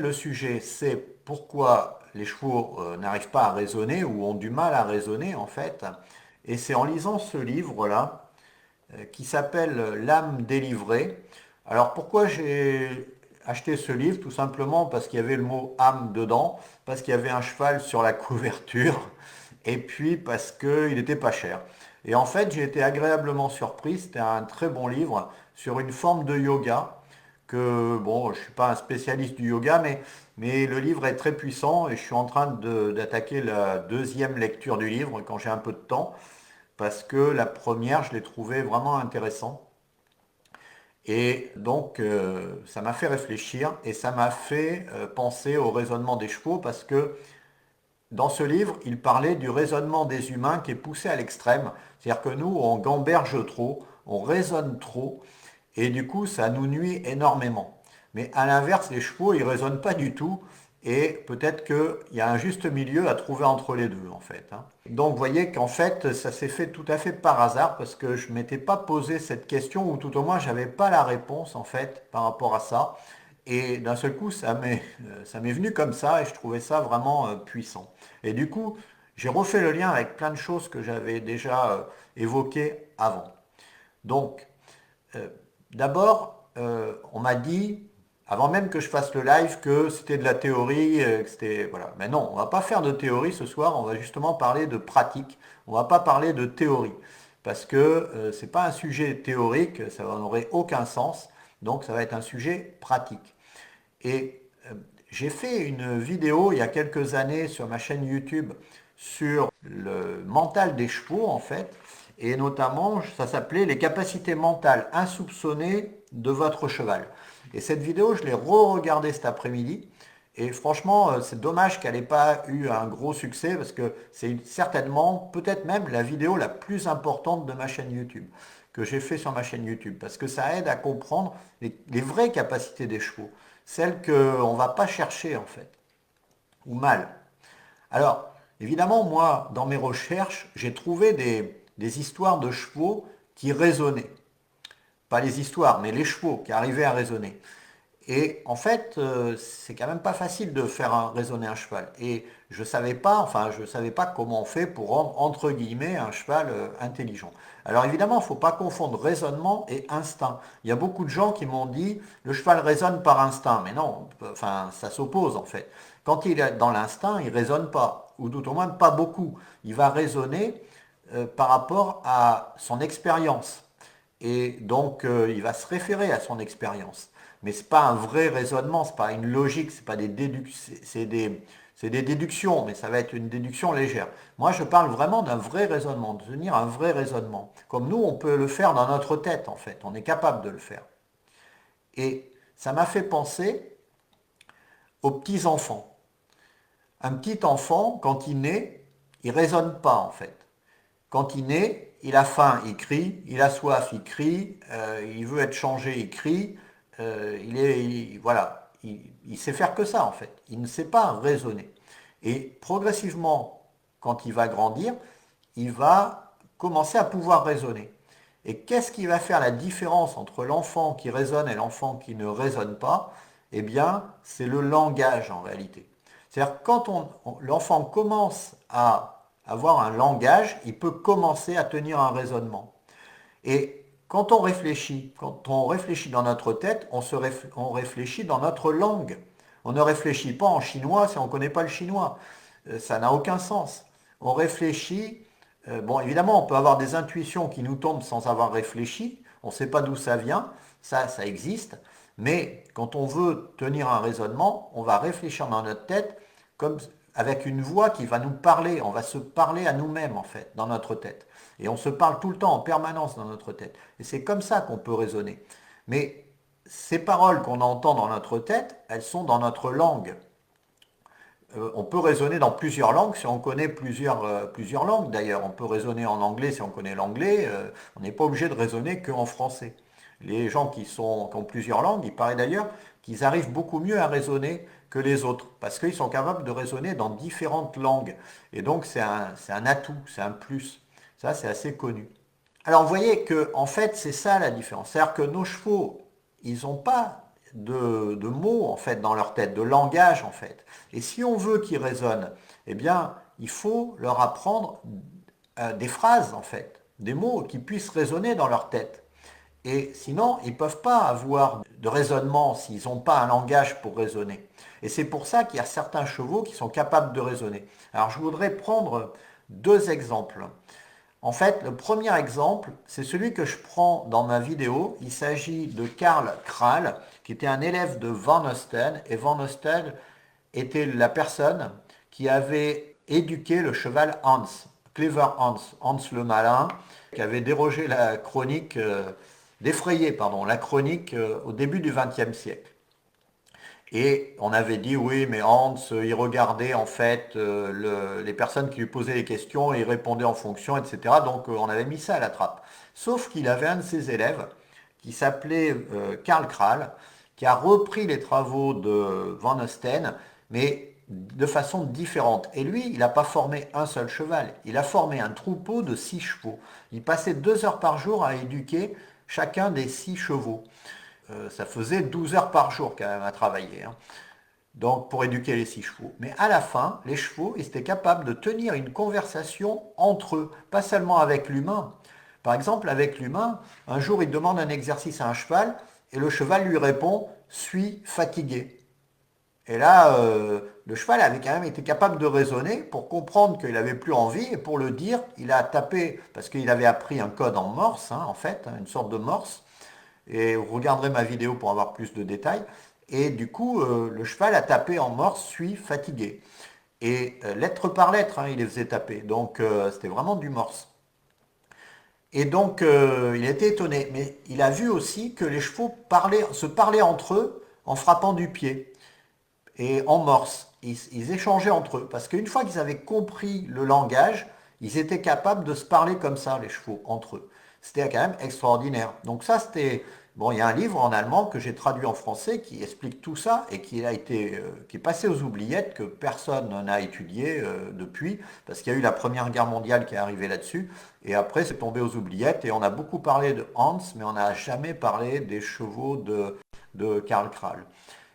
Le sujet, c'est pourquoi les chevaux n'arrivent pas à raisonner ou ont du mal à raisonner en fait. Et c'est en lisant ce livre-là qui s'appelle L'âme délivrée. Alors pourquoi j'ai acheté ce livre? Tout simplement parce qu'il y avait le mot âme dedans, parce qu'il y avait un cheval sur la couverture et puis parce qu'il n'était pas cher. Et en fait, j'ai été agréablement surpris. C'était un très bon livre sur une forme de yoga que, bon, je ne suis pas un spécialiste du yoga, mais le livre est très puissant et je suis en train d'attaquer la deuxième lecture du livre quand j'ai un peu de temps, parce que la première, je l'ai trouvé vraiment intéressant. Et donc, ça m'a fait réfléchir et ça m'a fait penser au raisonnement des chevaux, parce que dans ce livre, il parlait du raisonnement des humains qui est poussé à l'extrême. C'est-à-dire que nous, on gamberge trop, on raisonne trop, et du coup, ça nous nuit énormément. Mais à l'inverse, les chevaux, ils ne raisonnent pas du tout. Et peut-être qu'il y a un juste milieu à trouver entre les deux, en fait, hein. Donc, vous voyez qu'en fait, ça s'est fait tout à fait par hasard parce que je ne m'étais pas posé cette question, ou tout au moins, je n'avais pas la réponse, en fait, par rapport à ça. Et d'un seul coup, ça m'est venu comme ça et je trouvais ça vraiment puissant. Et du coup, j'ai refait le lien avec plein de choses que j'avais déjà évoquées avant. Donc, euh, d'abord, on m'a dit, avant même que je fasse le live, que c'était de la théorie, que c'était... Voilà. Mais non, on va pas faire de théorie ce soir, on va justement parler de pratique. On va pas parler de théorie. Parce que c'est pas un sujet théorique, ça n'aurait aucun sens. Donc ça va être un sujet pratique. Et j'ai fait une vidéo il y a quelques années sur ma chaîne YouTube sur le mental des chevaux en fait, et notamment ça s'appelait les capacités mentales insoupçonnées de votre cheval. Et cette vidéo, je l'ai re-regardée cet après-midi. Et franchement, c'est dommage qu'elle n'ait pas eu un gros succès parce que c'est certainement, peut-être même la vidéo la plus importante de ma chaîne YouTube, que j'ai fait sur ma chaîne YouTube, parce que ça aide à comprendre les vraies capacités des chevaux, celles qu'on ne va pas chercher en fait, ou mal. Alors, évidemment, moi, dans mes recherches, j'ai trouvé des histoires de chevaux qui raisonnaient. Pas les histoires, mais les chevaux qui arrivaient à raisonner. Et en fait, c'est quand même pas facile de faire raisonner un cheval. Et je savais pas, enfin, je savais pas comment on fait pour rendre, entre guillemets, un cheval intelligent. Alors évidemment, il ne faut pas confondre raisonnement et instinct. Il y a beaucoup de gens qui m'ont dit, le cheval raisonne par instinct. Mais non, enfin, ça s'oppose en fait. Quand il est dans l'instinct, il raisonne pas, ou tout au moins pas beaucoup. Il va raisonner par rapport à son expérience. Et donc, il va se référer à son expérience. Mais ce n'est pas un vrai raisonnement, ce n'est pas une logique, c'est pas des déductions, c'est des déductions, mais ça va être une déduction légère. Moi, je parle vraiment d'un vrai raisonnement, de tenir un vrai raisonnement. Comme nous, on peut le faire dans notre tête, en fait. On est capable de le faire. Et ça m'a fait penser aux petits enfants. Un petit enfant, quand il naît, il raisonne pas, en fait. Quand il naît, il a faim, il crie, il a soif, il crie, il veut être changé, il crie, voilà, il sait faire que ça en fait. Il ne sait pas raisonner. Et progressivement, quand il va grandir, il va commencer à pouvoir raisonner. Et qu'est-ce qui va faire la différence entre l'enfant qui raisonne et l'enfant qui ne raisonne pas? Eh bien, c'est le langage en réalité. C'est-à-dire quand l'enfant commence à avoir un langage, il peut commencer à tenir un raisonnement. Et quand on réfléchit dans notre tête, on réfléchit dans notre langue. On ne réfléchit pas en chinois si on ne connaît pas le chinois. Ça n'a aucun sens. On réfléchit, bon évidemment on peut avoir des intuitions qui nous tombent sans avoir réfléchi, on ne sait pas d'où ça vient, ça existe, mais quand on veut tenir un raisonnement, on va réfléchir dans notre tête comme avec une voix qui va nous parler, on va se parler à nous-mêmes en fait, dans notre tête. Et on se parle tout le temps, en permanence dans notre tête. Et c'est comme ça qu'on peut raisonner. Mais ces paroles qu'on entend dans notre tête, elles sont dans notre langue. On peut raisonner dans plusieurs langues si on connaît plusieurs langues. D'ailleurs, on peut raisonner en anglais si on connaît l'anglais. On n'est pas obligé de raisonner qu'en français. Les gens qui ont plusieurs langues, il paraît d'ailleurs qu'ils arrivent beaucoup mieux à raisonner que les autres, parce qu'ils sont capables de raisonner dans différentes langues. Et donc c'est un atout, c'est un plus. Ça, c'est assez connu. Alors vous voyez que en fait, c'est ça la différence. C'est-à-dire que nos chevaux, ils n'ont pas de mots en fait dans leur tête, de langage en fait. Et si on veut qu'ils raisonnent, eh bien, il faut leur apprendre des phrases en fait, des mots qui puissent résonner dans leur tête. Et sinon, ils ne peuvent pas avoir de raisonnement s'ils n'ont pas un langage pour raisonner. Et c'est pour ça qu'il y a certains chevaux qui sont capables de raisonner. Alors je voudrais prendre deux exemples. En fait, le premier exemple, c'est celui que je prends dans ma vidéo. Il s'agit de Karl Kral, qui était un élève de Van Osten. Et Van Osten était la personne qui avait éduqué le cheval Hans, Clever Hans, Hans le malin, qui avait dérogé la chronique, défrayé, pardon, la chronique au début du XXe siècle. Et on avait dit oui, mais Hans, il regardait en fait les personnes qui lui posaient les questions et il répondait en fonction, etc. Donc on avait mis ça à la trappe. Sauf qu'il avait un de ses élèves qui s'appelait Karl Kral, qui a repris les travaux de Van Osten, mais de façon différente. Et lui, il n'a pas formé un seul cheval, il a formé un troupeau de 6 chevaux. Il passait 2 heures par jour à éduquer chacun des 6 chevaux. Ça faisait 12 heures par jour quand même à travailler, hein. Donc pour éduquer les 6 chevaux. Mais à la fin, les chevaux, ils étaient capables de tenir une conversation entre eux, pas seulement avec l'humain. Par exemple, avec l'humain, un jour, il demande un exercice à un cheval et le cheval lui répond «suis fatigué». Et là, le cheval avait quand même été capable de raisonner pour comprendre qu'il n'avait plus envie et pour le dire, il a tapé, parce qu'il avait appris un code en morse, hein, en fait, hein, une sorte de morse, et vous regarderez ma vidéo pour avoir plus de détails. Et du coup, le cheval a tapé en morse, suis fatigué. Et lettre par lettre, hein, il les faisait taper. Donc c'était vraiment du morse. Et donc il était étonné. Mais il a vu aussi que les chevaux se parlaient entre eux en frappant du pied et en morse. Ils échangeaient entre eux. Parce qu'une fois qu'ils avaient compris le langage, ils étaient capables de se parler comme ça, les chevaux, entre eux. C'était quand même extraordinaire. Donc ça, c'était... Bon, il y a un livre en allemand que j'ai traduit en français qui explique tout ça et qui est passé aux oubliettes, que personne n'a étudié depuis, parce qu'il y a eu la Première Guerre mondiale qui est arrivée là-dessus, et après c'est tombé aux oubliettes, et on a beaucoup parlé de Hans, mais on n'a jamais parlé des chevaux de Karl Kral.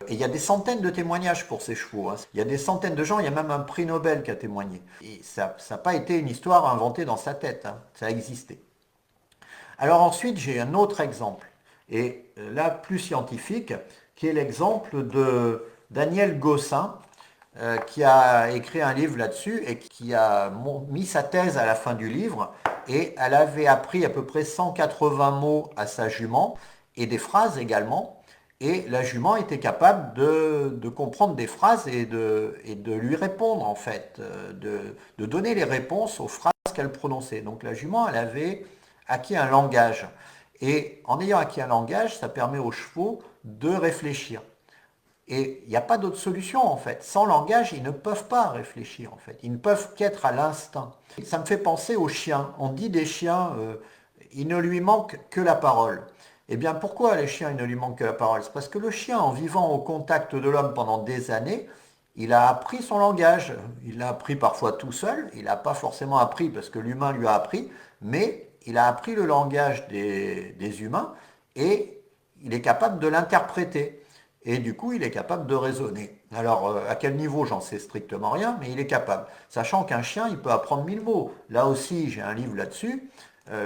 Et il y a des centaines de témoignages pour ces chevaux, hein. Il y a des centaines de gens, il y a même un prix Nobel qui a témoigné. Et ça n'a pas été une histoire inventée dans sa tête, hein. Ça a existé. Alors ensuite, j'ai un autre exemple, et là plus scientifique, qui est l'exemple de Daniel Gossin, qui a écrit un livre là-dessus et qui a mis sa thèse à la fin du livre. Et elle avait appris à peu près 180 mots à sa jument, et des phrases également. Et la jument était capable de comprendre des phrases et de lui répondre, en fait, de donner les réponses aux phrases qu'elle prononçait. Donc la jument, elle avait acquis un langage. Et en ayant acquis un langage, ça permet aux chevaux de réfléchir. Et il n'y a pas d'autre solution en fait. Sans langage, ils ne peuvent pas réfléchir en fait. Ils ne peuvent qu'être à l'instinct. Ça me fait penser aux chiens. On dit des chiens, il ne lui manque que la parole. Eh bien pourquoi les chiens, il ne lui manque que la parole? C'est parce que le chien, en vivant au contact de l'homme pendant des années, il a appris son langage. Il l'a appris parfois tout seul. Il n'a pas forcément appris parce que l'humain lui a appris, mais il a appris le langage des humains et il est capable de l'interpréter. Et du coup, il est capable de raisonner. Alors, à quel niveau, j'en sais strictement rien, mais il est capable. Sachant qu'un chien, il peut apprendre 1000 mots. Là aussi, j'ai un livre là-dessus.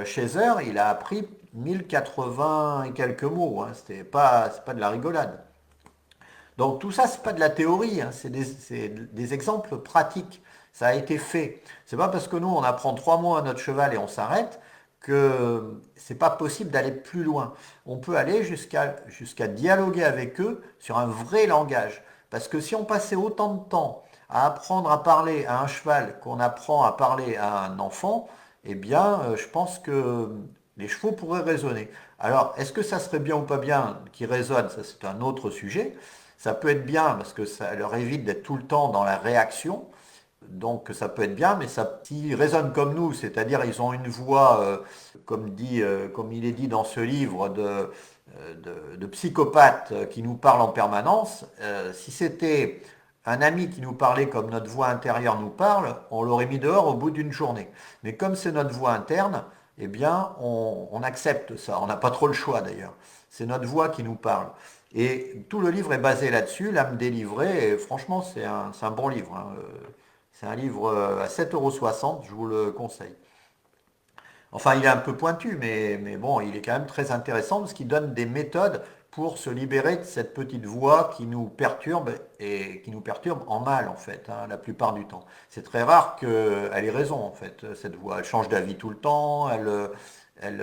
Chaser, il a appris 1080 et quelques mots, hein. C'est pas de la rigolade. Donc tout ça, c'est pas de la théorie, hein. C'est des exemples pratiques. Ça a été fait. C'est pas parce que nous, on apprend 3 mots à notre cheval et on s'arrête que c'est pas possible d'aller plus loin. On peut aller jusqu'à dialoguer avec eux sur un vrai langage. Parce que si on passait autant de temps à apprendre à parler à un cheval qu'on apprend à parler à un enfant, eh bien, je pense que les chevaux pourraient raisonner. Alors, est-ce que ça serait bien ou pas bien qu'ils raisonnent? Ça, c'est un autre sujet. Ça peut être bien parce que ça leur évite d'être tout le temps dans la réaction. Donc ça peut être bien, mais s'ils raisonnent comme nous, c'est-à-dire ils ont une voix, comme il est dit dans ce livre, de psychopathe qui nous parle en permanence, si c'était un ami qui nous parlait comme notre voix intérieure nous parle, on l'aurait mis dehors au bout d'une journée. Mais comme c'est notre voix interne, eh bien on accepte ça. On n'a pas trop le choix d'ailleurs. C'est notre voix qui nous parle. Et tout le livre est basé là-dessus, L'âme délivrée, et franchement, c'est un bon livre, hein. C'est un livre à 7,60 €, je vous le conseille. Enfin, il est un peu pointu, mais bon, il est quand même très intéressant parce qu'il donne des méthodes pour se libérer de cette petite voix qui nous perturbe et qui nous perturbe en mal, en fait, hein, la plupart du temps. C'est très rare qu'elle ait raison, en fait, cette voix. Elle change d'avis tout le temps, elle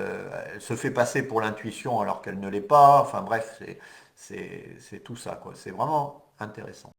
se fait passer pour l'intuition alors qu'elle ne l'est pas. Enfin bref, c'est tout ça, quoi. C'est vraiment intéressant.